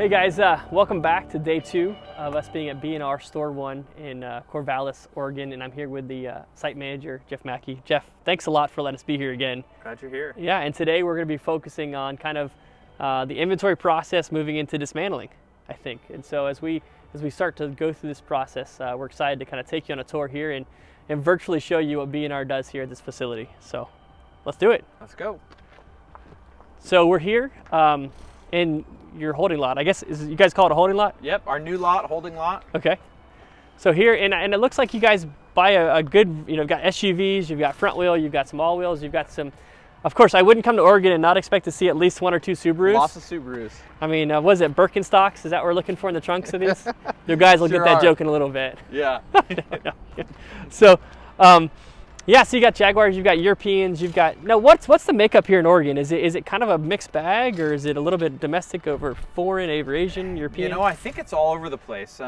Hey guys, welcome back to day 2 of us being at B&R Store 1 in Corvallis, Oregon, and I'm here with the site manager, Jeff Mackie. Jeff, thanks a lot for letting us be here again. Glad you're here. Yeah, and today we're going to be focusing on kind of the inventory process moving into dismantling, I think. And so as we start to go through this process, we're excited to kind of take you on a tour here and virtually show you what B&R does here at this facility. So let's do it. Let's go. So we're here in your holding lot. I guess, you guys call it a holding lot? Yep, our new lot, holding lot. Okay. So here, and it looks like you guys buy a good, you've got SUVs, you've got front wheel, you've got some all wheels, you've got some, of course, I wouldn't come to Oregon and not expect to see at least 1 or 2 Subarus. Lots of Subarus. I mean, was it Birkenstocks? Is that what we're looking for in the trunks of these? You guys will get that joke in a little bit. Yeah. So, yeah, so you got Jaguars, you've got Europeans, you've got, now what's the makeup here in Oregon? Is it kind of a mixed bag, or is it a little bit domestic over foreign, Asian, European? I think it's all over the place.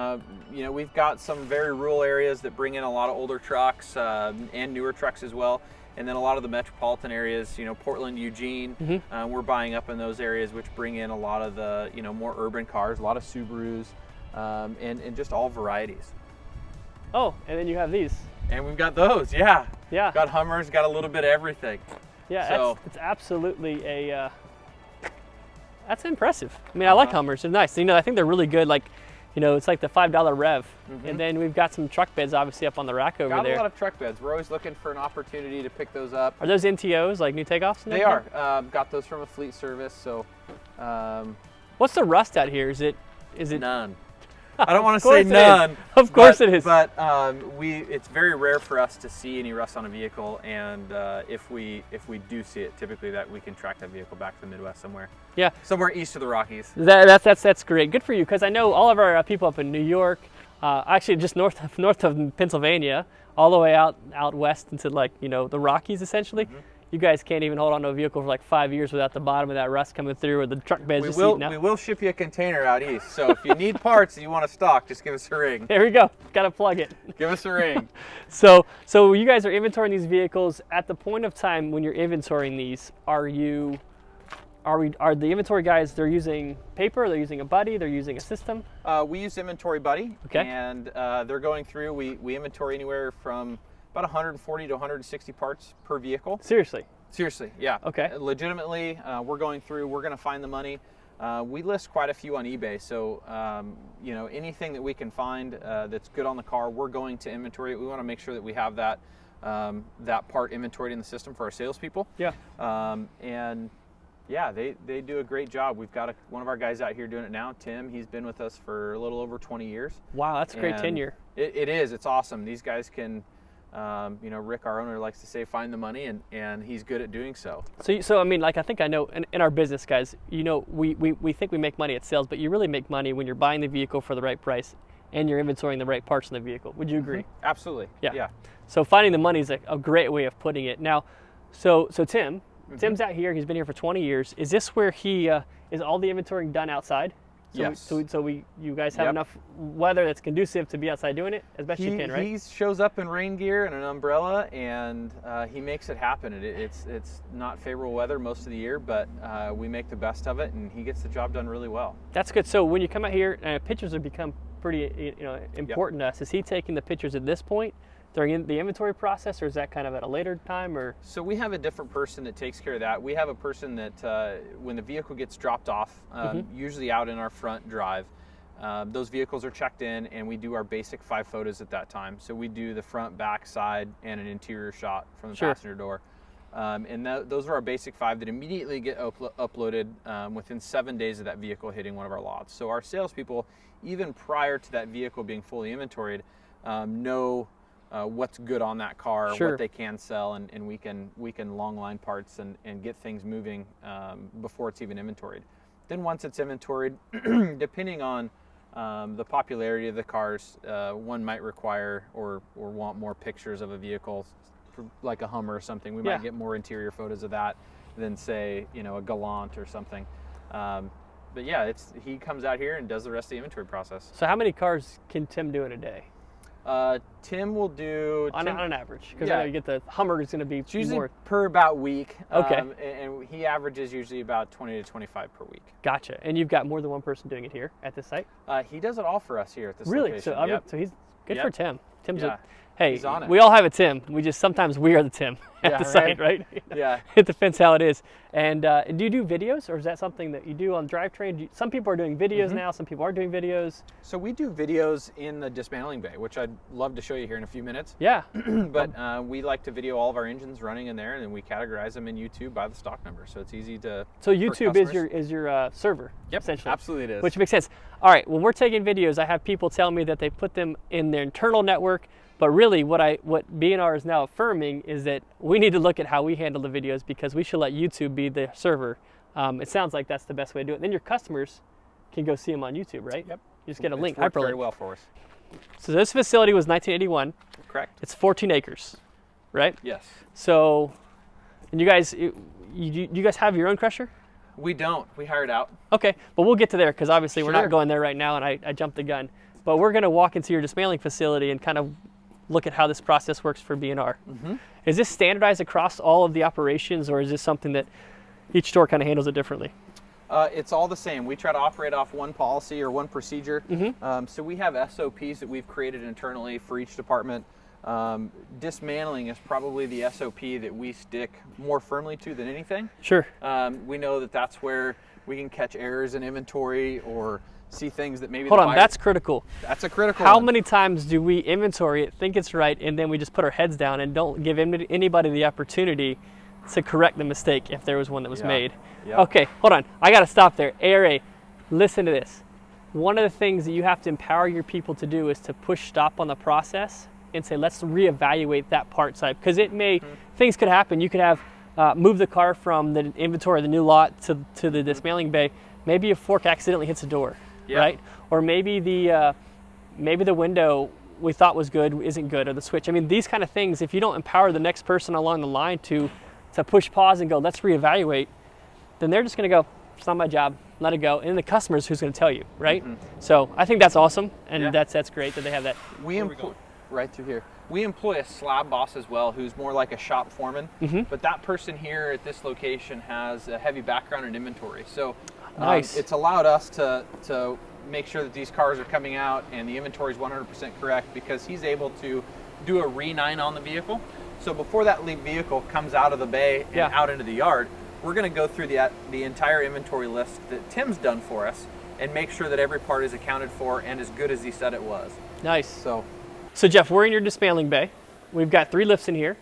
We've got some very rural areas that bring in a lot of older trucks and newer trucks as well. And then a lot of the metropolitan areas, Portland, Eugene, we're buying up in those areas, which bring in a lot of the, more urban cars, a lot of Subarus, and just all varieties. Oh, and then you have these. And we've got those, yeah. Yeah. Got Hummers, got a little bit of everything. Yeah, so, it's absolutely that's impressive. I mean, I like Hummers, they're nice. I think they're really good, like, it's like the $5 rev. And then we've got some truck beds obviously up on the rack over there. Got a lot of truck beds. We're always looking for an opportunity to pick those up. Are those NTOs, like new takeoffs? They are. Got those from a fleet service, so. What's the rust out here? Is it? None. I don't want to say none. Of course it is. But it's very rare for us to see any rust on a vehicle, and if we do see it, typically that we can track that vehicle back to the Midwest somewhere. Yeah. Somewhere east of the Rockies. That's great. Good for you, because I know all of our people up in New York, actually just north of Pennsylvania, all the way out west into the Rockies essentially. You guys can't even hold on to a vehicle for like 5 years without the bottom of that rust coming through, or the truck beds just eating up. We will ship you a container out east. So if you need parts and you want to stock, just give us a ring. There we go. Got to plug it. Give us a ring. So you guys are inventorying these vehicles. At the point of time when you're inventorying these, are the inventory guys, they're using paper, they're using a buddy, they're using a system? We use Inventory Buddy. Okay. And they're going through, we inventory anywhere from about 140 to 160 parts per vehicle. Seriously, yeah. Okay. Legitimately, we're going through, we're going to find the money. We list quite a few on eBay, so anything that we can find that's good on the car, we're going to inventory it. We want to make sure that we have that part inventoried in the system for our salespeople. Yeah. And yeah, they do a great job. We've got one of our guys out here doing it now, Tim. He's been with us for a little over 20 years. Wow, that's a great tenure. It is. It's awesome. These guys can. Rick, our owner, likes to say, find the money, and he's good at doing so. So I mean, like, I think I know in our business, guys, we think we make money at sales, but you really make money when you're buying the vehicle for the right price and you're inventorying the right parts in the vehicle. Would you agree? Absolutely. Yeah. So finding the money is a great way of putting it. Now, so Tim's out here. He's been here for 20 years. Is this where he is all the inventorying done outside? Yes. You guys have enough weather that's conducive to be outside doing it as best you can, right? He shows up in rain gear and an umbrella, and he makes it happen. It's not favorable weather most of the year, but we make the best of it, and he gets the job done really well. That's good. So when you come out here, pictures have become pretty important to us. Is he taking the pictures at this point during the inventory process, or is that kind of at a later time? Or so we have a different person that takes care of that. We have a person that when the vehicle gets dropped off, usually out in our front drive, those vehicles are checked in, and we do our basic 5 photos at that time. So we do the front, back, side, and an interior shot from the passenger door. And those are our basic 5 that immediately get uploaded within 7 days of that vehicle hitting one of our lots. So our salespeople, even prior to that vehicle being fully inventoried, know what's good on that car, what they can sell, and we can long line parts and get things moving before it's even inventoried. Then once it's inventoried, depending on the popularity of the cars, one might require or want more pictures of a vehicle, like a Hummer or something. We might get more interior photos of that than, say, a Galant or something. But yeah, he comes out here and does the rest of the inventory process. So how many cars can Tim do in a day? Tim will do on an average, because Yeah. I know you get the Hummer is going to be It's usually more. per about week. Okay. And he averages usually about 20 to 25 per week. Gotcha. And you've got more than one person doing it here at this site? He does it all for us here at this Really? location. So, Yep. so he's good Yep. for Tim. Tim's Yeah. hey, He's on it. we all have a Tim. Sometimes we are the Tim at Yeah, the site, right? Yeah. It depends how it is. And do you do videos, or is that something that you do on drivetrain? Some people are doing videos now, some people aren't doing videos. So we do videos in the dismantling bay, which I'd love to show you here in a few minutes. Yeah. But we like to video all of our engines running in there, and then we categorize them in YouTube by the stock number, so it's easy to. So for YouTube customers. is your server, Yep, essentially. absolutely it is. Which makes sense. All right, when we're taking videos, I have people tell me that they put them in their internal network, but really what B&R is now affirming is that we need to look at how we handle the videos, because we should let YouTube be the server. It sounds like that's the best way to do it. Then your customers can go see them on YouTube, right? Yep. You just get a link, It's worked hyperlink. very well for us. So this facility was 1981. Correct. It's 14 acres, right? Yes. So, and you guys have your own crusher? We don't. We hire it out. Okay, but we'll get to there, because obviously we're Sure. not going there right now, and I jumped the gun. But we're going to walk into your dismantling facility and kind of look at how this process works for B&R. Is this standardized across all of the operations, or is this something that each store kind of handles it differently? It's all the same. We try to operate off one policy or one procedure. So we have SOPs that we've created internally for each department. Dismantling is probably the SOP that we stick more firmly to than anything. Sure. We know that that's where we can catch errors in inventory or see things that maybe Hold the on, buyer- that's critical. that's a critical How one. many times do we inventory it, think it's right, and then we just put our heads down and don't give anybody the opportunity to correct the mistake if there was one that was Yeah. made? Yep. Okay, hold on. I got to stop there. ARA, listen to this. One of the things that you have to empower your people to do is to push stop on the process and say, let's reevaluate that part side, because it may, things could happen. You could have move the car from the inventory, the new lot, to the dismantling bay. Maybe a fork accidentally hits a door, Yep. right? Or maybe the window we thought was good isn't good, or the switch. I mean, these kind of things, if you don't empower the next person along the line to push pause and go, let's reevaluate, then they're just going to go, it's not my job, let it go. And the customer's who's going to tell you, right? So I think that's awesome, and Yeah. that's great that they have that. We employ right through here. We employ a slab boss as well, who's more like a shop foreman. But that person here at this location has a heavy background in inventory, so Nice. it's allowed us to make sure that these cars are coming out and the inventory is 100% correct, because he's able to do a re-9 on the vehicle. So before that vehicle comes out of the bay and Yeah. out into the yard, we're going to go through the entire inventory list that Tim's done for us and make sure that every part is accounted for and as good as he said it was. Nice. So So Jeff, we're in your dismantling bay. We've got 3 lifts in here,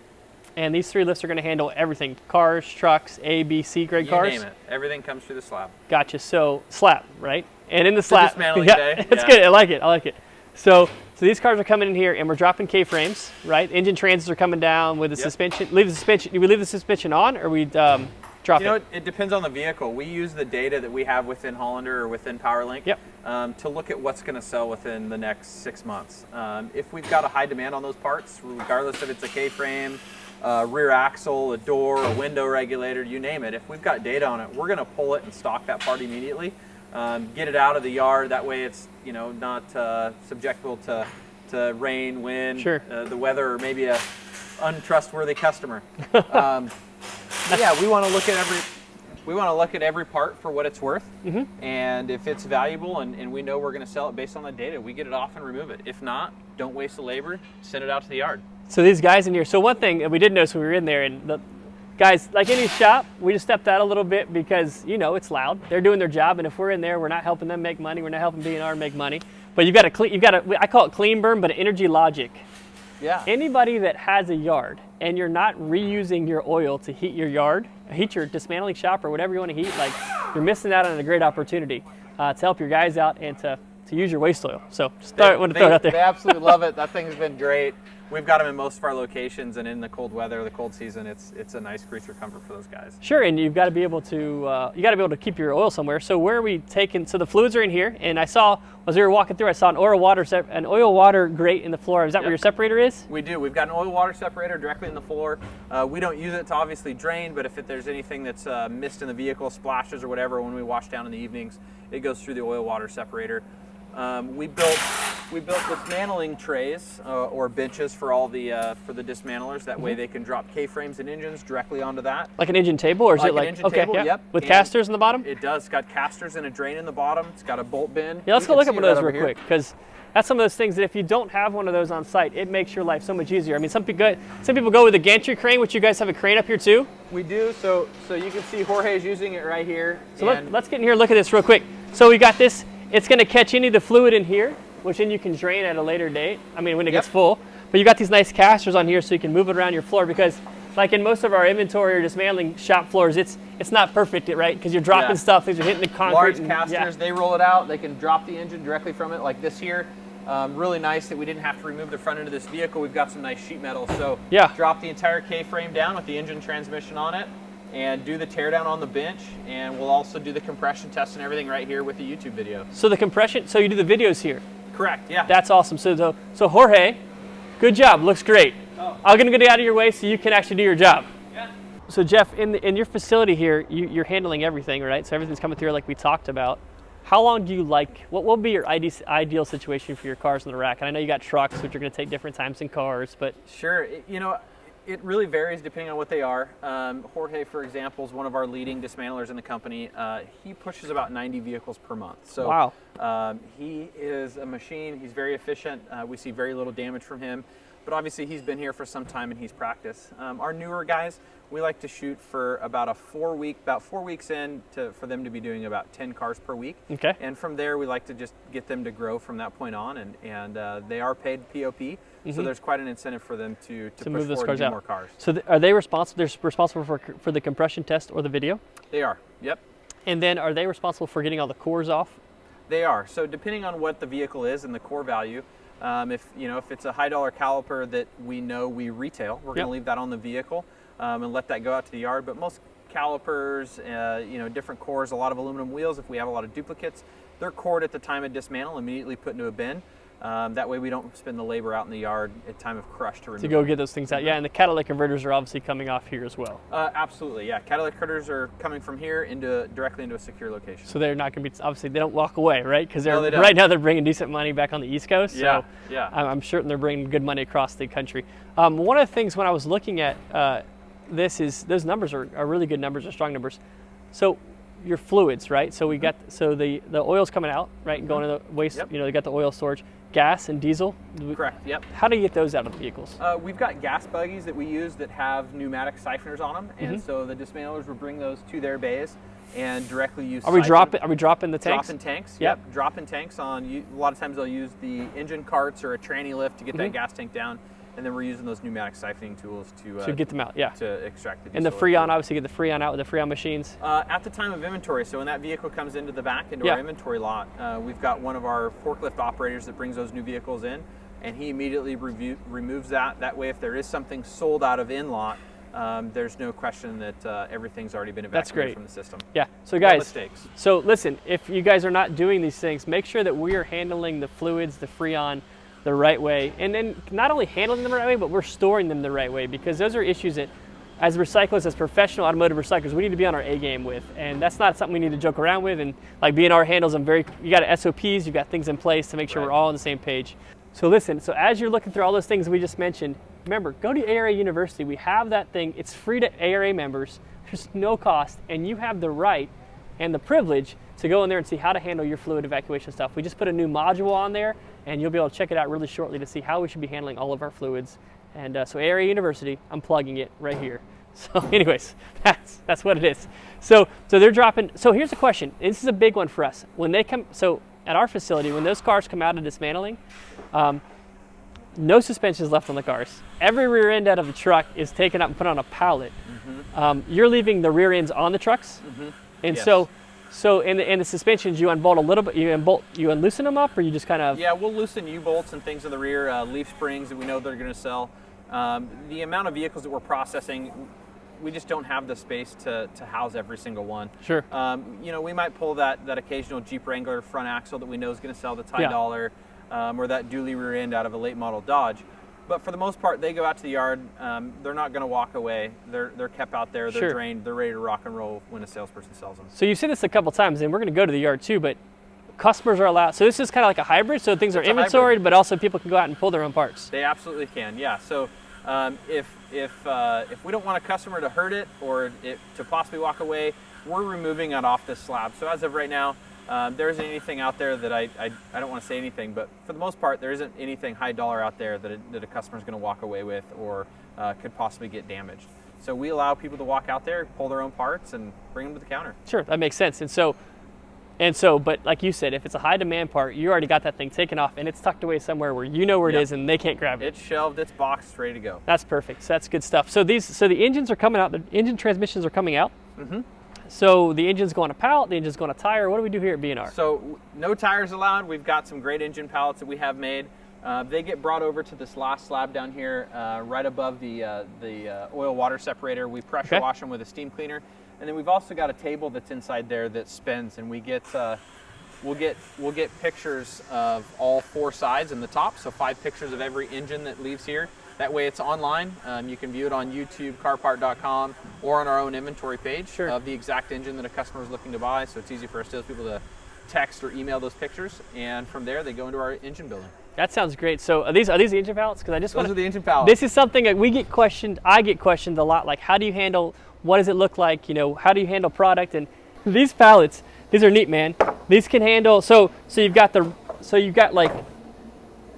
and these 3 lifts are going to handle everything: cars, trucks, A, B, C grade you cars. name it. Everything comes through the slab. Gotcha. So slab, right? And in the slab, dismantling yeah, bay, that's yeah. good. I like it. So these cars are coming in here, and we're dropping K-frames, right? Engine transits are coming down with the Yep. suspension. Do we leave the suspension on, or we drop You know, it? it depends on the vehicle. We use the data that we have within Hollander or within PowerLink Yep. To look at what's going to sell within the next 6 months. If we've got a high demand on those parts, regardless if it's a K-frame, rear axle, a door, a window regulator, you name it, if we've got data on it, we're going to pull it and stock that part immediately. Get it out of the yard. That way it's not subjectable to rain, wind, Sure. The weather, or maybe a untrustworthy customer. But yeah, we want to look at every part for what it's worth, and if it's valuable and we know we're going to sell it based on the data, we get it off and remove it. If not, don't waste the labor, send it out to the yard. So these guys in here. So one thing that we did notice when we were in there, and the guys, like any shop, we just stepped out a little bit because it's loud. They're doing their job, and if we're in there, we're not helping them make money. We're not helping B&R make money. But you've got to I call it clean burn, but energy logic. Yeah. Anybody that has a yard and you're not reusing your oil to heat your yard, heat your dismantling shop or whatever you want to heat, like, you're missing out on a great opportunity to help your guys out and to use your waste oil. So just want to throw it out They there. absolutely love it. That thing's been great. We've got them in most of our locations, and in the cold weather, the cold season, it's a nice creature comfort for those guys. Sure, and you've got to be able to keep your oil somewhere. So where are we taking? So the fluids are in here, and I saw as we were walking through, I saw an oil water grate in the floor. Is that where your separator is? We do. We've got an oil water separator directly in the floor. We don't use it to obviously drain, but if there's anything that's missed in the vehicle, splashes or whatever, when we wash down in the evenings, it goes through the oil water separator. We built dismantling trays or benches for all the dismantlers. That way they can drop K-frames and engines directly onto that. Like an engine table, or is it like an engine table? Yeah. Yep. With And casters in the bottom? It does. It's got casters and a drain in the bottom. It's got a bolt bin. Yeah, let's go look at one of those real quick, because that's some of those things that if you don't have one of those on site, it makes your life so much easier. I mean, some people go with a gantry crane, which you guys have a crane up here too. We do. So you can see Jorge's using it right here. So let's get in here and look at this real quick. So we got this. It's going to catch any of the fluid in here, which then you can drain at a later date. I mean, when it gets full. But you got these nice casters on here so you can move it around your floor, because like in most of our inventory or dismantling shop floors, it's not perfect, right? Because you're dropping stuff, things are hitting the concrete. Large casters, they roll it out. They can drop the engine directly from it, like this here. Really nice that we didn't have to remove the front end of this vehicle. We've got some nice sheet metal. So drop the entire K-frame down with the engine transmission on it and do the teardown on the bench. And we'll also do the compression test and everything right here with the YouTube video. So the compression, so you do the videos here? Correct, yeah. That's awesome. So Jorge, good job, looks great. I'm gonna get out of your way so you can actually do your job. Yeah. So Jeff, in your facility here, you're handling everything, right? So everything's coming through like we talked about. How long do you like, what will be your ideal situation for your cars in the rack? And I know you got trucks, which are going to take different times than cars, but. Sure, it really varies depending on what they are. Jorge, for example, is one of our leading dismantlers in the company. He pushes about 90 vehicles per month. So wow. He is a machine, he's very efficient. We see very little damage from him, but obviously he's been here for some time and he's practiced. Our newer guys, we like to shoot for about 4 weeks in for them to be doing about 10 cars per week. Okay. And from there, we like to just get them to grow from that point on, and they are paid POP, so there's quite an incentive for them to push move those forward cars and do out. more cars. So are they responsible? They're responsible for the compression test or the video? They are. Yep. And then are they responsible for getting all the cores off? They are. So depending on what the vehicle is and the core value, if it's a high dollar caliper that we know we retail, we're going to leave that on the vehicle and let that go out to the yard. But most calipers, different cores, a lot of aluminum wheels, if we have a lot of duplicates, they're cored at the time of dismantle, immediately put into a bin. That way we don't spend the labor out in the yard at time of crush to remove to go get those things out. Yeah, and the catalytic converters are obviously coming off here as well. Absolutely, yeah. Catalytic converters are coming from here directly into a secure location. So they're not going to be, obviously they don't walk away, right? Because right now they're bringing decent money back on the East Coast. Yeah, so I'm certain they're bringing good money across the country. One of the things when I was looking at this is those numbers are really good numbers, are strong numbers. So your fluids, right? So we got the oil's coming out, right, and going to the waste. Yep. They got the oil storage, gas and diesel. Correct. Yep. How do you get those out of the vehicles? We've got gas buggies that we use that have pneumatic siphoners on them, and so the dismantlers will bring those to their bays and directly use. Are we dropping the tanks? Dropping tanks. Yep. Dropping tanks on. A lot of times they'll use the engine carts or a tranny lift to get that gas tank down. And then we're using those pneumatic siphoning tools to get them out, to extract the diesel. And the Freon, obviously get the Freon out with the Freon machines? At the time of inventory, so when that vehicle comes into the back, into our inventory lot, we've got one of our forklift operators that brings those new vehicles in, and he immediately removes that. That way, if there is something sold out of in-lot, there's no question that everything's already been evacuated from the system. Yeah, so guys, no mistakes. So listen, if you guys are not doing these things, make sure that we are handling the fluids, the Freon, the right way, and then not only handling them the right way, but we're storing them the right way, because those are issues that as recyclists, as professional automotive recyclers, we need to be on our A game with, and that's not something we need to joke around with. And like B&R handles them you got SOPs, you've got things in place to make sure we're all on the same page. So listen, so as you're looking through all those things we just mentioned, remember, go to ARA University. We have that thing, it's free to ARA members, there's no cost, and you have the right and the privilege to go in there and see how to handle your fluid evacuation stuff. We just put a new module on there, and you'll be able to check it out really shortly to see how we should be handling all of our fluids. And so ARA University, I'm plugging it right here. So anyways, that's what it is. So they're dropping, so here's a question. This is a big one for us. When they come, so at our facility, when those cars come out of dismantling, no suspension is left on the cars. Every rear end out of the truck is taken up and put on a pallet. You're leaving the rear ends on the trucks, and so in the suspensions, you unbolt a little bit, you unloosen them up, or you just kind of? Yeah, we'll loosen U-bolts and things in the rear, leaf springs that we know they're going to sell. The amount of vehicles that we're processing, we just don't have the space to house every single one. Sure. We might pull that occasional Jeep Wrangler front axle that we know is going to sell that's high dollar, or that dually rear end out of a late model Dodge. But for the most part, they go out to the yard. They're not going to walk away. They're kept out there. They're drained. They're ready to rock and roll when a salesperson sells them. So you've said this a couple times, and we're going to go to the yard too. But customers are allowed. So this is kind of like a hybrid. So things are inventoried, but also people can go out and pull their own parts. They absolutely can. Yeah. So if we don't want a customer to hurt it or it to possibly walk away, we're removing it off this slab. So as of right now, there isn't anything out there that I don't want to say anything, but for the most part, there isn't anything high dollar out there that a customer is going to walk away with or could possibly get damaged. So we allow people to walk out there, pull their own parts, and bring them to the counter. Sure, that makes sense. And so, but like you said, if it's a high demand part, you already got that thing taken off and it's tucked away somewhere where you know where it is and they can't grab it. It's shelved, it's boxed, ready to go. That's perfect. So that's good stuff. So the engines are coming out. The engine transmissions are coming out. Mm-hmm. So the engine's going to pallet, the engine's going to tire. What do we do here at B&R? So no tires allowed. We've got some great engine pallets that we have made. They get brought over to this last slab down here, right above the oil water separator. We pressure wash them with a steam cleaner, and then we've also got a table that's inside there that spins, and we get we'll get pictures of all 4 sides and the top. So 5 pictures of every engine that leaves here. That way it's online. You can view it on YouTube, carpart.com, or on our own inventory page of the exact engine that a customer is looking to buy. So it's easy for our salespeople to text or email those pictures, and from there they go into our engine building. That sounds great. So are these the engine pallets? Because I just those are the engine pallets. This is something that we get questioned. I get questioned a lot. Like, how do you handle? What does it look like? You know, how do you handle product? And these pallets, these are neat, man. These can handle. So you've got like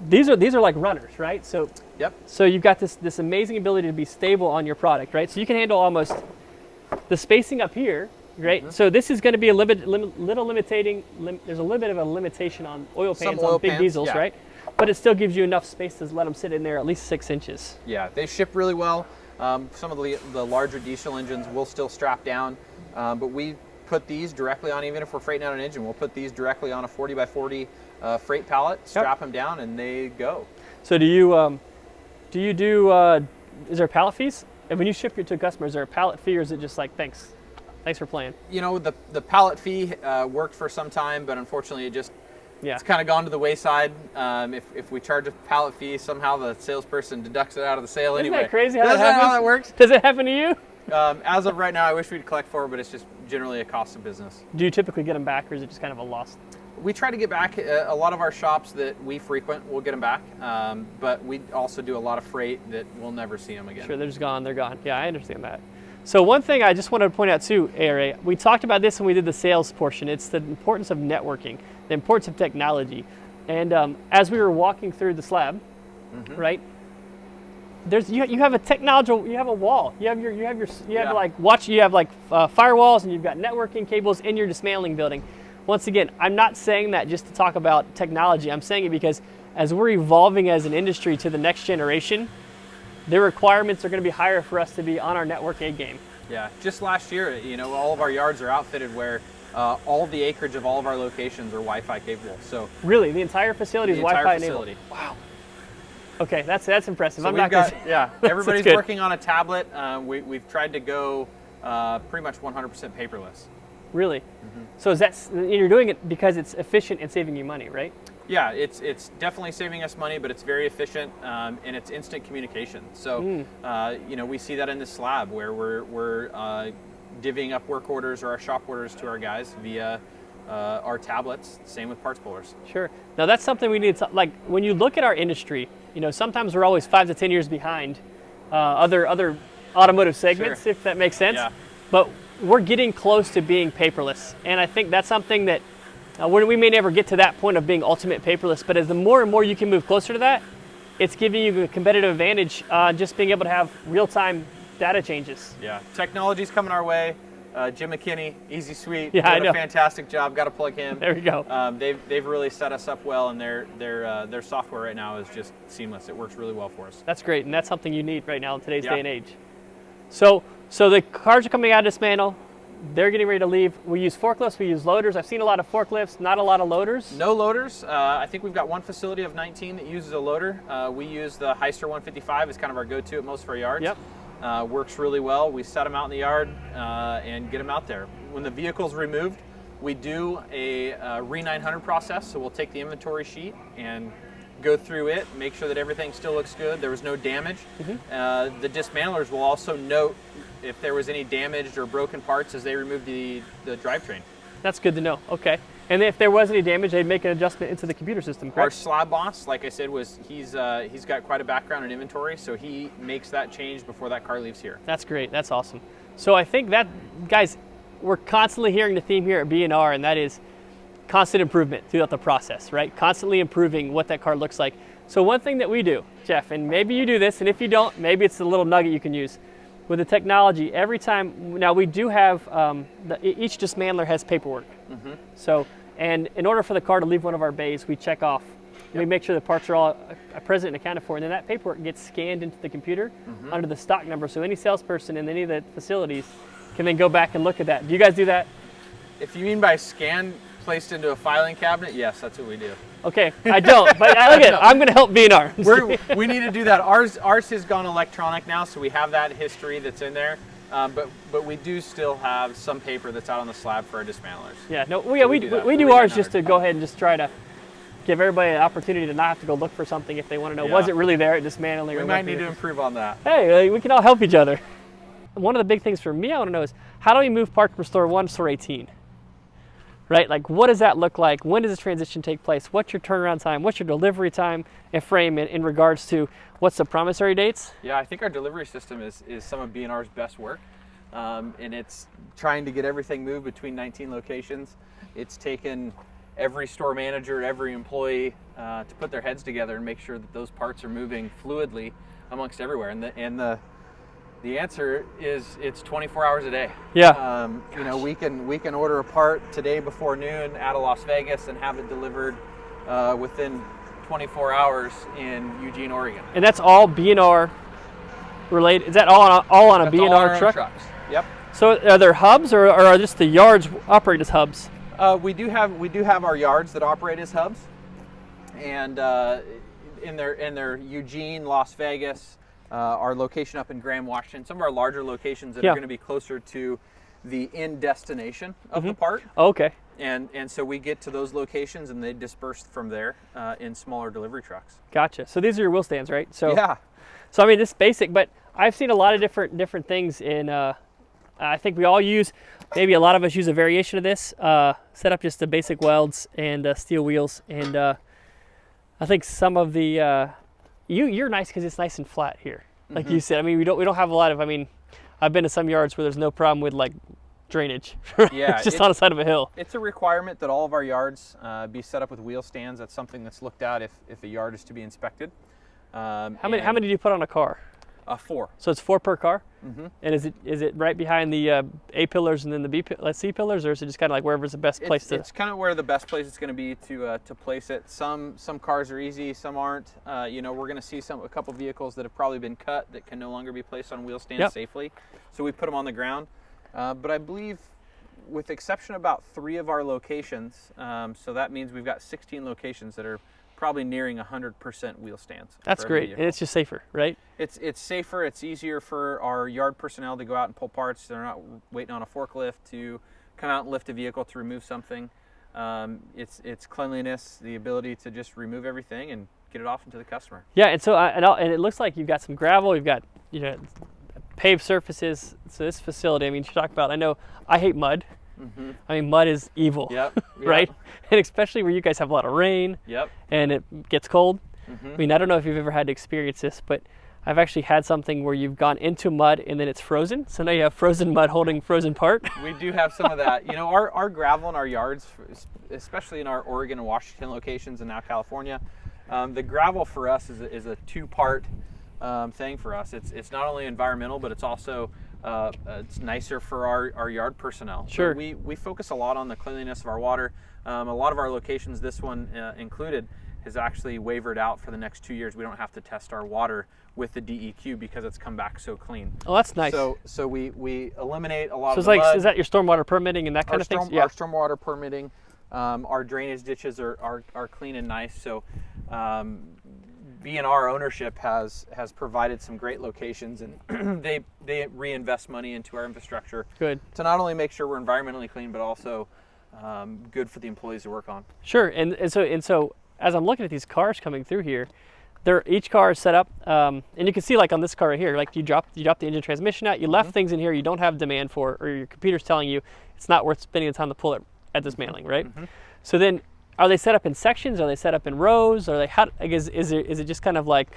these are like runners, right? So So you've got this amazing ability to be stable on your product, right? So you can handle almost the spacing up here. Right, so this is going to be a there's a little bit of a limitation on oil pans on big diesels, right? But it still gives you enough space to let them sit in there at least 6 inches. Yeah, they ship really well. Some of the larger diesel engines will still strap down, but we put these directly on, even if we're freighting out an engine, we'll put these directly on a 40 by 40 freight pallet, strap them down, and they go. So do is there pallet fees? And when you ship it to a customer, is there a pallet fee, or is it just like, thanks for playing? You know, the pallet fee worked for some time, but unfortunately it's kind of gone to the wayside. If we charge a pallet fee, somehow the salesperson deducts it out of the sale anyway. Isn't that crazy how that happens? How that works? Does it happen to you? As of right now, I wish we'd collect for it, but it's just generally a cost of business. Do you typically get them back, or is it just kind of a loss? We try to get back. A lot of our shops that we frequent will get them back, but we also do a lot of freight that we'll never see them again. Sure, they're just gone. They're gone. Yeah, I understand that. So one thing I just wanted to point out too, ARA, we talked about this when we did the sales portion. It's the importance of networking, the importance of technology. And as we were walking through the slab, right, you have a technological, you have a wall. You have firewalls, and you've got networking cables in your dismantling building. Once again, I'm not saying that just to talk about technology. I'm saying it because as we're evolving as an industry to the next generation, the requirements are going to be higher for us to be on our network A game. Yeah, just last year, you know, all of our yards are outfitted where all of the acreage of all of our locations are Wi-Fi capable. So really, the entire facility is Wi-Fi enabled. Wow. Okay, that's impressive. So everybody's working on a tablet. We've tried to go pretty much 100% paperless. Really? So you're doing it because it's efficient and saving you money, right? Yeah, it's definitely saving us money, but it's very efficient, and it's instant communication. So, you know, we see that in this slab where we're divvying up work orders or our shop orders to our guys via our tablets. Same with parts pullers. Sure. Now that's something we need to, like, when you look at our industry, you know, sometimes we're always 5 to 10 years behind other automotive segments, if that makes sense. Yeah. But we're getting close to being paperless, and I think that's something that we may never get to that point of being ultimate paperless, but as the more and more you can move closer to that, it's giving you a competitive advantage, just being able to have real-time data changes. Yeah, technology's coming our way. Jim McKinney, Easy Suite, did a fantastic job. Got to plug him. There we go. They've really set us up well, and their software right now is just seamless. It works really well for us. That's great, and that's something you need right now in today's day and age. So the cars are coming out of dismantle. They're getting ready to leave. We use forklifts, we use loaders. I've seen a lot of forklifts, not a lot of loaders. No loaders. I think we've got one facility of 19 that uses a loader. We use the Heister 155 as kind of our go-to at most of our yards. Yep. Works really well. We set them out in the yard and get them out there. When the vehicle's removed, we do a Re-900 process. So we'll take the inventory sheet and go through it, make sure that everything still looks good, there was no damage. The dismantlers will also note if there was any damaged or broken parts as they remove the drivetrain. That's good to know. Okay. And if there was any damage, they'd make an adjustment into the computer system, Our correct? slab boss, like I said, he's got quite a background in inventory, so he makes that change before that car leaves here. That's great. That's awesome. So I think that, guys, we're constantly hearing the theme here at B&R, and that is constant improvement throughout the process, right? Constantly improving what that car looks like. So one thing that we do, Jeff, and maybe you do this, and if you don't, maybe it's a little nugget you can use. With the technology, every time, now we do have, each dismantler has paperwork. So, and in order for the car to leave one of our bays, we check off, we make sure the parts are all present and accounted for, and then that paperwork gets scanned into the computer under the stock number, so any salesperson in any of the facilities can then go back and look at that. Do you guys do that? If you mean by scan placed into a filing cabinet, yes, that's what we do. Okay, I don't, but look at I'm going to help B&R. We need to do that. Ours has gone electronic now, so we have that history that's in there. But we do still have some paper that's out on the slab for our dismantlers. Yeah, no, we do ours just to go ahead and just try to give everybody an opportunity to not have to go look for something if they want to know, was it really there at dismantling? We might need to improve on that. Hey, we can all help each other. One of the big things for me I want to know is, how do we move parts from store 1 to store 18? Right, like what does that look like? When does the transition take place? What's your turnaround time? What's your delivery time and frame in regards to what's the promissory dates? Yeah, I think our delivery system is some of B&R's best work. And it's trying to get everything moved between 19 locations. It's taken every store manager, every employee to put their heads together and make sure that those parts are moving fluidly amongst everywhere. And the answer is it's 24 hours a day. Yeah. You know, we can order a part today before noon out of Las Vegas and have it delivered within 24 hours in Eugene, Oregon. And that's all B&R related. Is that all on a B&R truck? Trucks. Yep. So are there hubs, or are just the yards operate as hubs? We do have our yards that operate as hubs, and in their Eugene, Las Vegas, our location up in Graham, Washington, some of our larger locations that are going to be closer to the end destination of the part. Oh, okay. And so we get to those locations and they disperse from there in smaller delivery trucks. Gotcha. So these are your wheel stands, right? So yeah. So I mean, it's basic, but I've seen a lot of different things in. I think we all use, maybe a lot of us use a variation of this. Set up just the basic welds and steel wheels, and I think some of the you're nice because it's nice and flat here, like you said. I mean, we don't have a lot of. I mean, I've been to some yards where there's no problem with like drainage. Yeah, it's just on the side of a hill. It's a requirement that all of our yards be set up with wheel stands. That's something that's looked at if a yard is to be inspected. How many do you put on a car? 4. So it's 4 per car. And is it right behind the A pillars and then the C pillars, or is it just kind of like wherever's the best place to? It's kind of where the best place it's going to be to place it. Some cars are easy, some aren't. You know, we're going to see a couple vehicles that have probably been cut that can no longer be placed on wheel stands safely. So we put them on the ground. But I believe, with exception about 3 of our locations, so that means we've got 16 locations that are probably nearing 100% wheel stands. That's great, and it's just safer, right? It's safer. It's easier for our yard personnel to go out and pull parts. They're not waiting on a forklift to come out and lift a vehicle to remove something. It's cleanliness, the ability to just remove everything and get it off into the customer. Yeah, and so and it looks like you've got some gravel. You've got paved surfaces. So this facility, I mean, you talk about. I know I hate mud. I mean, mud is evil, right? And especially where you guys have a lot of rain and it gets cold. I mean, I don't know if you've ever had to experience this, but I've actually had something where you've gone into mud and then it's frozen. So now you have frozen mud holding frozen part. We do have some of that. You know, our gravel in our yards, especially in our Oregon and Washington locations and now California, the gravel for us is a 2-part thing for us. It's not only environmental, but it's also it's nicer for our yard personnel. Sure. So we focus a lot on the cleanliness of our water. A lot of our locations, this one included, has actually wavered out for the next 2 years. We don't have to test our water with the DEQ because it's come back so clean. Oh, that's nice. So we eliminate a lot of the mud. So is that your stormwater permitting and that kind of thing? Our stormwater permitting. Our drainage ditches are clean and nice. So B&R ownership has provided some great locations, and they reinvest money into our infrastructure. Good. To not only make sure we're environmentally clean, but also good for the employees to work on. Sure. And so as I'm looking at these cars coming through here, each car is set up, and you can see like on this car right here, like you drop the engine transmission out, you left things in here you don't have demand for, or your computer's telling you it's not worth spending the time to pull it at dismantling, right? So then, are they set up in sections? Are they set up in rows? Are they how? I guess is it just kind of like,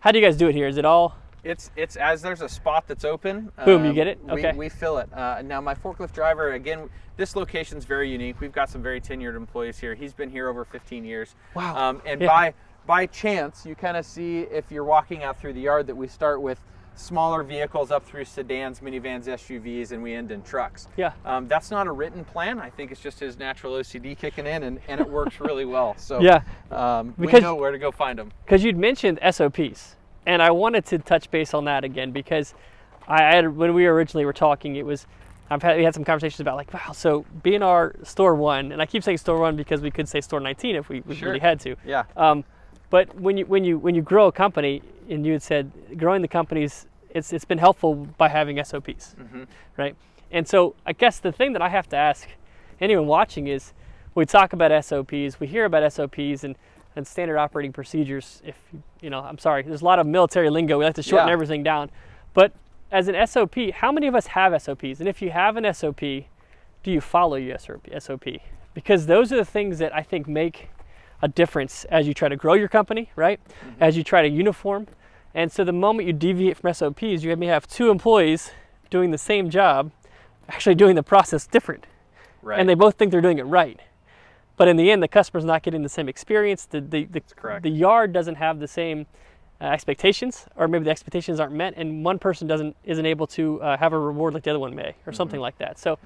how do you guys do it here? Is it all? It's as there's a spot that's open. Boom, you get it. Okay. We fill it. Now my forklift driver, again, this location's very unique. We've got some very tenured employees here. He's been here over 15 years. Wow. And yeah. by chance, you kind of see if you're walking out through the yard that we start with smaller vehicles up through sedans, minivans, SUVs, and we end in trucks. Yeah. That's not a written plan. I think it's just his natural OCD kicking in, and it works really well. So yeah. We know where to go find them. Because you'd mentioned SOPs, and I wanted to touch base on that again because when we originally were talking, we had some conversations about like, wow, so B&R store 1, and I keep saying store 1 because we could say store 19 if we Sure. really had to. Yeah. But when you grow a company, and you had said growing the companies, it's been helpful by having SOPs, right? And so I guess the thing that I have to ask anyone watching is, we talk about SOPs, we hear about SOPs and standard operating procedures. If I'm sorry, there's a lot of military lingo. We like to shorten everything down. But as an SOP, how many of us have SOPs? And if you have an SOP, do you follow your SOP? Because those are the things that I think make a difference as you try to grow your company, right? As you try to uniform. And so the moment you deviate from SOPs, you may have 2 employees doing the same job, actually doing the process different. Right. And they both think they're doing it right. But in the end, the customer's not getting the same experience. That's correct. The yard doesn't have the same expectations, or maybe the expectations aren't met, and one person isn't able to have a reward like the other one may, or something like that. So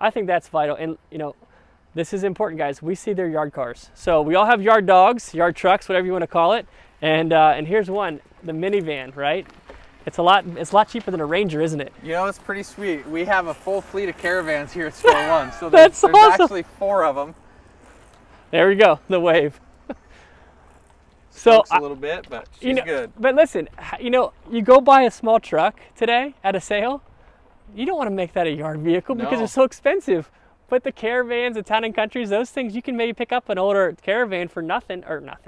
I think that's vital. And this is important, guys. We see their yard cars. So we all have yard dogs, yard trucks, whatever you want to call it. And here's one, the minivan, right? It's a lot cheaper than a Ranger, isn't it? It's pretty sweet. We have a full fleet of caravans here at Store 1. So That's there's awesome. actually 4 of them. There we go, the Wave. Smokes a little bit, but she's good. But listen, you go buy a small truck today at a sale, you don't want to make that a yard vehicle because they're so expensive. But the caravans, the town and countries, those things, you can maybe pick up an older caravan for nothing.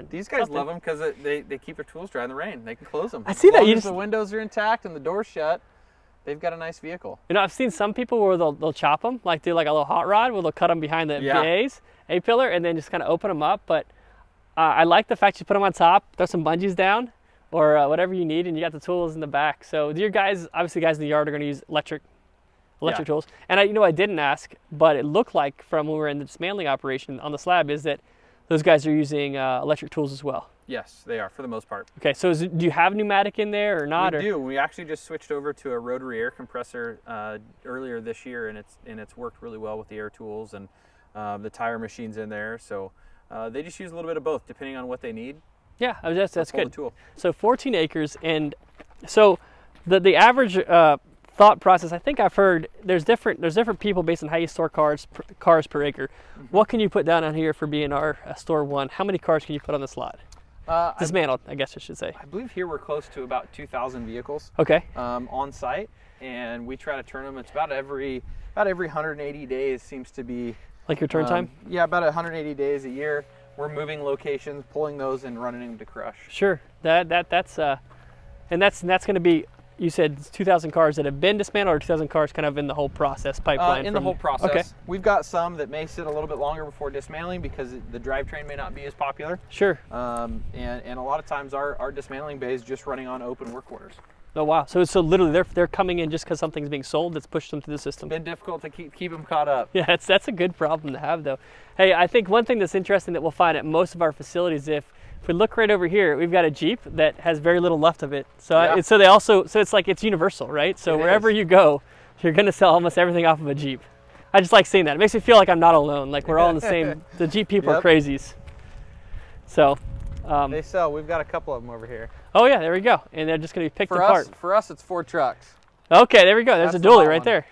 These guys love them because they keep their tools dry in the rain. They can close them. I see that. The windows are intact and the door's shut, they've got a nice vehicle. I've seen some people where they'll chop them, like do like a little hot rod where they'll cut them behind the A-pillar and then just kind of open them up. But I like the fact you put them on top, throw some bungees down, or whatever you need, and you got the tools in the back. So your guys, obviously guys in the yard are going to use electric tools. And I didn't ask, but it looked like from when we were in the dismantling operation on the slab is that those guys are using electric tools as well. Yes, they are for the most part. Okay, so do you have pneumatic in there or not? We do. We actually just switched over to a rotary air compressor earlier this year, and it's worked really well with the air tools and the tire machines in there. So they just use a little bit of both depending on what they need. Yeah, that's good. Tool. So 14 acres, and so the average thought process, I think I've heard there's different people based on how you store cars per acre. What can you put down on here for B&R Store 1? How many cars can you put on this lot? Dismantled, I guess I should say. I believe here we're close to about 2,000 vehicles. Okay. On site, and we try to turn them. It's about every 180 days seems to be like your turn time. Yeah, about 180 days a year. We're moving locations, pulling those, and running them to crush. Sure. That's going to be. You said 2,000 cars that have been dismantled, or 2,000 cars kind of in the whole process pipeline? In the whole process. Okay. We've got some that may sit a little bit longer before dismantling because the drivetrain may not be as popular. Sure. And a lot of times our dismantling bay is just running on open work orders. Oh wow! So literally they're coming in just because something's being sold that's pushed them through the system. It's been difficult to keep them caught up. Yeah, that's a good problem to have though. Hey, I think one thing that's interesting that we'll find at most of our facilities, if we look right over here, we've got a Jeep that has very little left of it. So it's like it's universal, right? So wherever you go, you're gonna sell almost everything off of a Jeep. I just like seeing that. It makes me feel like I'm not alone. Like we're all in the same. The Jeep people are crazies. So. They sell. We've got a couple of them over here. Oh yeah, there we go. And they're just gonna be picked apart. For us, it's 4 trucks. Okay, there we go. There's a dually right there.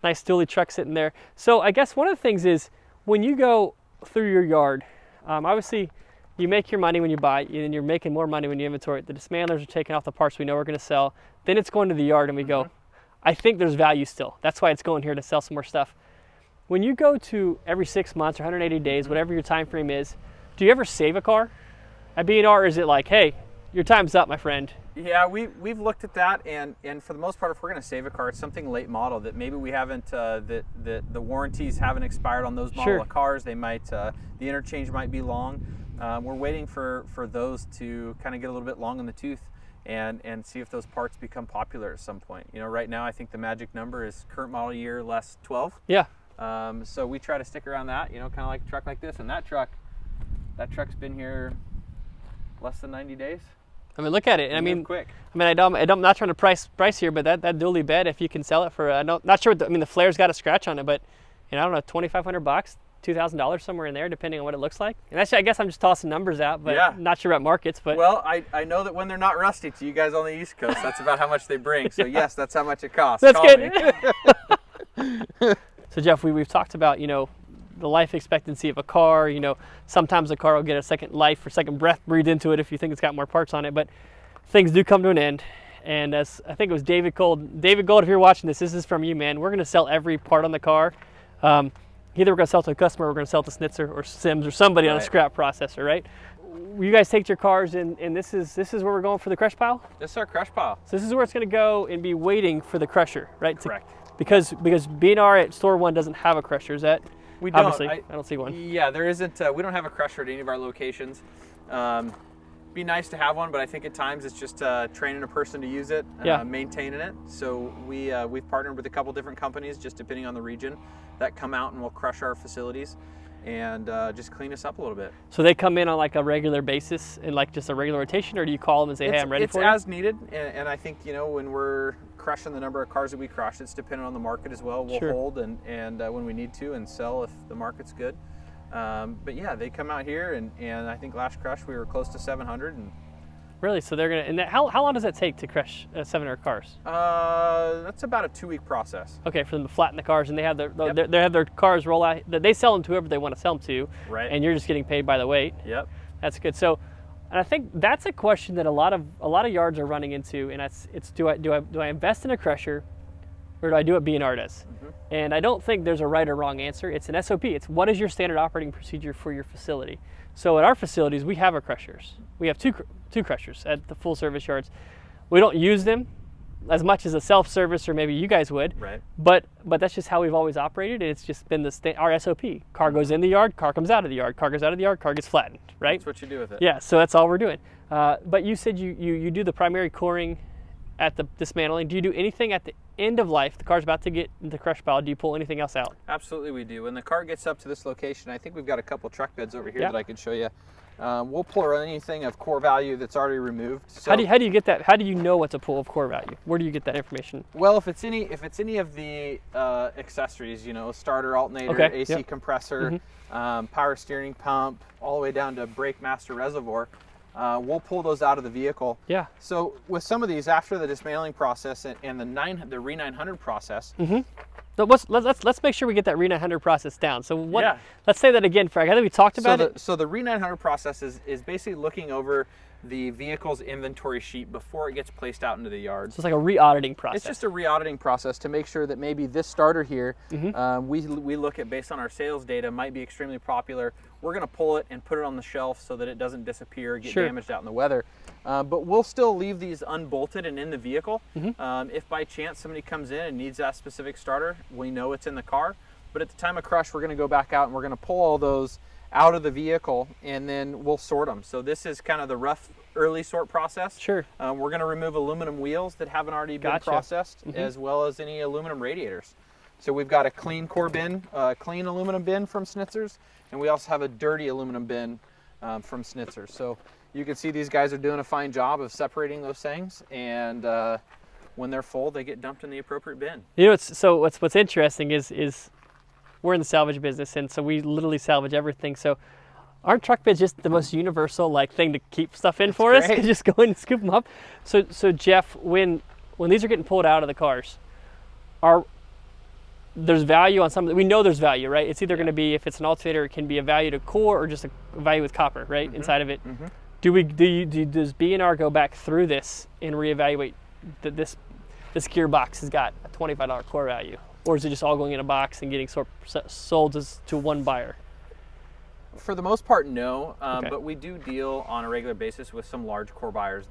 Nice dually truck sitting there. So I guess one of the things is when you go through your yard, obviously you make your money when you buy, and you're making more money when you inventory it. The dismantlers are taking off the parts we know we're going to sell. Then it's going to the yard, and we go, I think there's value still. That's why it's going here to sell some more stuff. When you go to every 6 months or 180 days, whatever your time frame is, do you ever save a car at B&R, or is it like, hey, your time's up, my friend. Yeah, we've looked at that, and for the most part, if we're going to save a car, it's something late model that maybe we haven't, that the warranties haven't expired on those model of cars. They might, the interchange might be long. We're waiting for those to kind of get a little bit long in the tooth, and see if those parts become popular at some point. You know, right now I think the magic number is current model year less 12. Yeah. So we try to stick around that, you know, kind of like a truck like this, and that truck's been here less than 90 days. I mean, look at it. I mean, quick. I mean, I'm not trying to price here, but that dually bed, if you can sell it for, not sure. I mean, the flare's got a scratch on it, but you know, I don't know, $2,500, $2,000 somewhere in there, depending on what it looks like. And actually, I guess I'm just tossing numbers out, but yeah. Not sure about markets. But well, I know that when they're not rusty to you guys on the East Coast, that's about how much they bring. So yes, that's how much it costs. That's Call good. So Jeff, we've talked about, you know, the life expectancy of a car. You know, sometimes a car will get a second life or second breath breathed into it if you think it's got more parts on it, but things do come to an end. And as I think it was David Gold, if you're watching this is from you, man. We're going to sell every part on the car. Either we're going to sell it to a customer, or we're going to sell it to Schnitzer or Sims or somebody on a scrap processor, right? You guys take your cars, and this is where we're going for the crush pile? This is our crush pile. So this is where it's going to go and be waiting for the crusher, right? Correct. Because B&R at store one doesn't have a crusher. Is that? We don't. Obviously, I don't see one. Yeah, there isn't. We don't have a crusher at any of our locations. Be nice to have one, but I think at times it's just training a person to use it, maintaining it. So we've partnered with a couple different companies, just depending on the region, that come out and will crush our facilities and just clean us up a little bit. So they come in on like a regular basis in like just a regular rotation, or do you call them and say, hey, I'm ready for it? It's as needed, and I think, you know, when we're crushing the number of cars that we crush, it's dependent on the market as well. We'll hold and when we need to, and sell if the market's good. But yeah, they come out here, and I think last crush we were close to 700. And really? So they're gonna. And how long does that take to crush 700 cars? That's about a 2-week process. Okay, for them to flatten the cars, and they have their cars roll out. They sell them to whoever they want to sell them to. Right. And you're just getting paid by the weight. Yep. That's good. So, and I think that's a question that a lot of yards are running into, and it's do I invest in a crusher, or do I do what B&R does? Mm-hmm. And I don't think there's a right or wrong answer. It's an SOP. It's what is your standard operating procedure for your facility. So at our facilities, we have our crushers. We have two crushers at the full service yards. We don't use them as much as a self-service, or maybe you guys would. Right. But that's just how we've always operated. It's just been our SOP. Car goes in the yard, car comes out of the yard, car goes out of the yard, car gets flattened, right? That's what you do with it. Yeah, so that's all we're doing. But you said you do the primary coring at the dismantling. Do you do anything at the end of life? The car's about to get into the crush pile. Do you pull anything else out? Absolutely, we do. When the car gets up to this location, I think we've got a couple truck beds over here that I could show you. We'll pull anything of core value that's already removed. So, how do you get that? How do you know what's a pull of core value? Where do you get that information? Well, if it's any of the accessories, you know, starter, alternator, AC compressor, power steering pump, all the way down to brake master reservoir. We'll pull those out of the vehicle. Yeah. So with some of these, after the dismantling process and the Re900 process. Mm-hmm. So let's make sure we get that Re900 process down. So what? Yeah. Let's say that again, Frank. I think we talked about it. So the Re900 process is basically looking over the vehicle's inventory sheet before it gets placed out into the yard. So it's like a re-auditing process. It's just a re-auditing process to make sure that maybe this starter here, we look at based on our sales data, might be extremely popular. We're going to pull it and put it on the shelf so that it doesn't disappear, get damaged out in the weather. But we'll still leave these unbolted and in the vehicle. If by chance somebody comes in and needs that specific starter, we know it's in the car. But at the time of crush, we're going to go back out and we're going to pull all those out of the vehicle, and then we'll sort them. So this is kind of the rough early sort process. Sure. We're going to remove aluminum wheels that haven't already been processed, as well as any aluminum radiators. So we've got a clean core bin, clean aluminum bin from Schnitzer's, and we also have a dirty aluminum bin from Schnitzer's. So you can see these guys are doing a fine job of separating those things, and when they're full, they get dumped in the appropriate bin. You know, what's interesting is we're in the salvage business, and so we literally salvage everything. So aren't truck beds just the most universal thing to keep stuff in for us? Just go in and scoop them up. So Jeff, when these are getting pulled out of the cars, there's value on some of them. We know there's value, right? It's either going to be, if it's an alternator, it can be a value to core or just a value with copper, right, inside of it. Does B&R go back through this and reevaluate that this gearbox has got a $25 core value? Or is it just all going in a box and getting sold to one buyer? For the most part, no. Okay. But we do deal on a regular basis with some large core buyers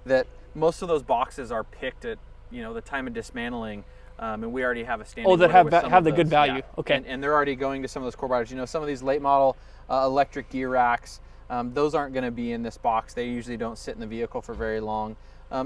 that most of those boxes are picked at the time of dismantling, and we already have a standing. Oh, that order with some have of the good those. value. Yeah. Okay. And they're already going to some of those core buyers. Some of these late model electric gear racks, those aren't going to be in this box. They usually don't sit in the vehicle for very long.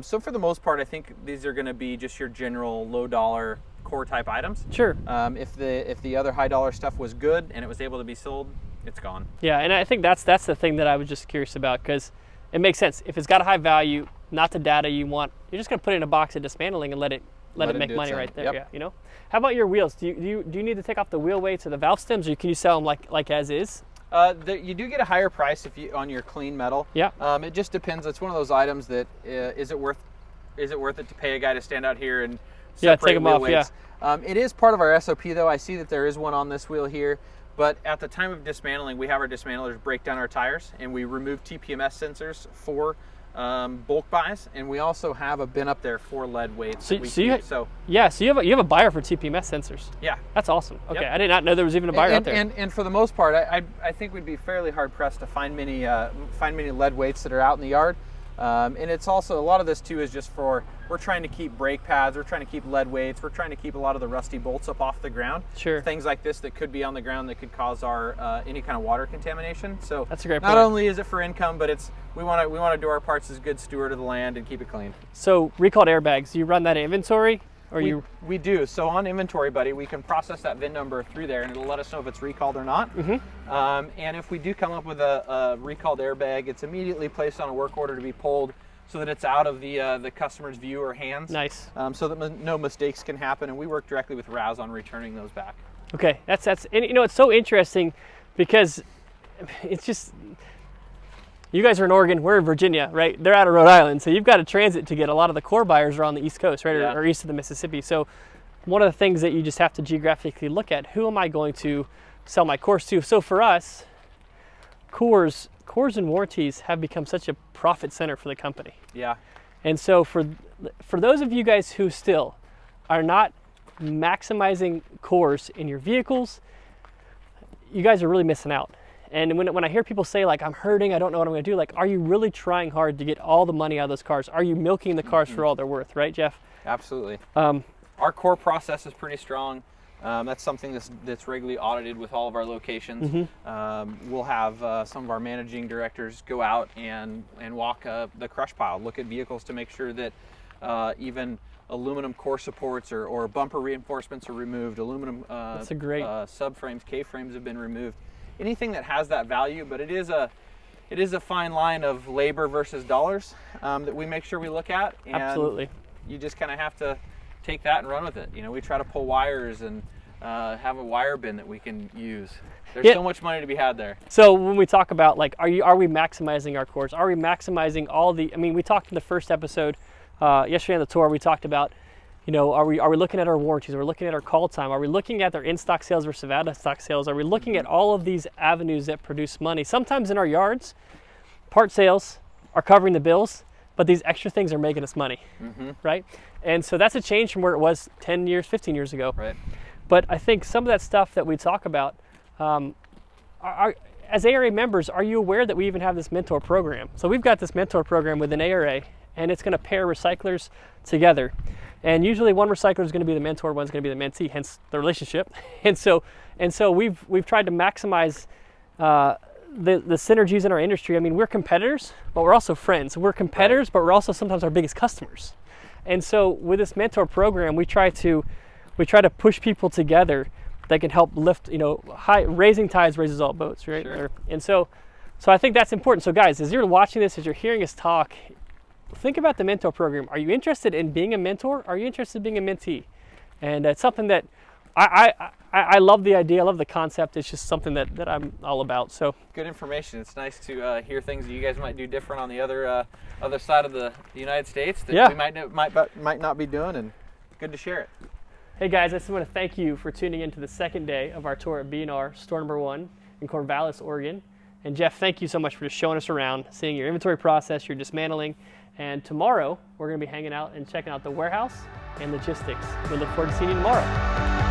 So for the most part, I think these are going to be just your general low dollar core type items. Sure. If the other high dollar stuff was good and it was able to be sold, it's gone. Yeah, and I think that's the thing that I was just curious about, because it makes sense. If it's got a high value, not the data you want, you're just going to put it in a box of dismantling and let it make money right there. Yep. Yeah, How about your wheels? Do you need to take off the wheel weights or the valve stems, or can you sell them like as is? You do get a higher price on your clean metal. Yeah. It just depends. It's one of those items that is it worth it to pay a guy to stand out here and separate take them wheel off. weights? Yeah. It is part of our SOP though. I see that there is one on this wheel here. But at the time of dismantling, we have our dismantlers break down our tires, and we remove TPMS sensors for bulk buys, and we also have a bin up there for lead weights. So you have a buyer for TPMS sensors. Yeah, that's awesome. Okay, yep. I did not know there was even a buyer out there. And for the most part, I think we'd be fairly hard pressed to find many lead weights that are out in the yard. And it's also, a lot of this too is just we're trying to keep brake pads, we're trying to keep lead weights, we're trying to keep a lot of the rusty bolts up off the ground. Sure. Things like this that could be on the ground that could cause our any kind of water contamination. So that's a great not point. only is it for income, but we want to do our parts as good steward of the land and keep it clean. So recalled airbags, do you run that inventory? We do. So on Inventory Buddy, we can process that VIN number through there, and it'll let us know if it's recalled or not. Mm-hmm. And if we do come up with a recalled airbag, it's immediately placed on a work order to be pulled, so that it's out of the customer's view or hands. Nice. So that no mistakes can happen, and we work directly with RAS on returning those back. Okay, that's and it's so interesting because it's just. You guys are in Oregon, we're in Virginia, right? They're out of Rhode Island, so you've got to transit to get a lot of the core buyers are on the East Coast, right? Yeah. Or east of the Mississippi. So one of the things that you just have to geographically look at, who am I going to sell my cores to? So for us, cores and warranties have become such a profit center for the company. Yeah. And so for those of you guys who still are not maximizing cores in your vehicles, you guys are really missing out. And when I hear people say, like, I'm hurting, I don't know what I'm going to do, like, are you really trying hard to get all the money out of those cars? Are you milking the cars for all they're worth, right, Jeff? Absolutely. Our core process is pretty strong. That's something that's regularly audited with all of our locations. Mm-hmm. We'll have some of our managing directors go out and walk the crush pile, look at vehicles to make sure that even aluminum core supports or bumper reinforcements are removed, aluminum subframes, K-frames have been removed. Anything that has that value, but it is a fine line of labor versus dollars that we make sure we look at. And absolutely. You just kind of have to take that and run with it. We try to pull wires and have a wire bin that we can use. There's so much money to be had there. So when we talk about, like, are we maximizing our cores? Are we maximizing all the? I mean, we talked in the first episode yesterday on the tour. We talked about, are we looking at our warranties? Are we looking at our call time? Are we looking at their in-stock sales versus out-of-stock sales? Are we looking at all of these avenues that produce money? Sometimes in our yards, part sales are covering the bills, but these extra things are making us money, right? And so that's a change from where it was 10 years, 15 years ago. Right. But I think some of that stuff that we talk about, as ARA members, are you aware that we even have this mentor program? So we've got this mentor program with an ARA, and it's going to pair recyclers together. And usually one recycler is going to be the mentor, one's going to be the mentee, hence the relationship. And so we've tried to maximize the synergies in our industry. I mean, we're competitors, but we're also friends. We're competitors, but we're also sometimes our biggest customers. And so with this mentor program, we try to push people together that can help lift, raising tides raises all boats, right? Sure. And so I think that's important. So guys, as you're watching this, as you're hearing us talk, think about the mentor program. Are you interested in being a mentor? Are you interested in being a mentee? And it's something that I love the idea. I love the concept. It's just something that I'm all about. So good information. It's nice to hear things that you guys might do different on the other side of the United States that we might not be doing, and good to share it. Hey guys, I just want to thank you for tuning in to the second day of our tour at B&R store number 1 in Corvallis, Oregon. And Jeff, thank you so much for just showing us around, seeing your inventory process, your dismantling. And tomorrow, we're going to be hanging out and checking out the warehouse and logistics. We look forward to seeing you tomorrow.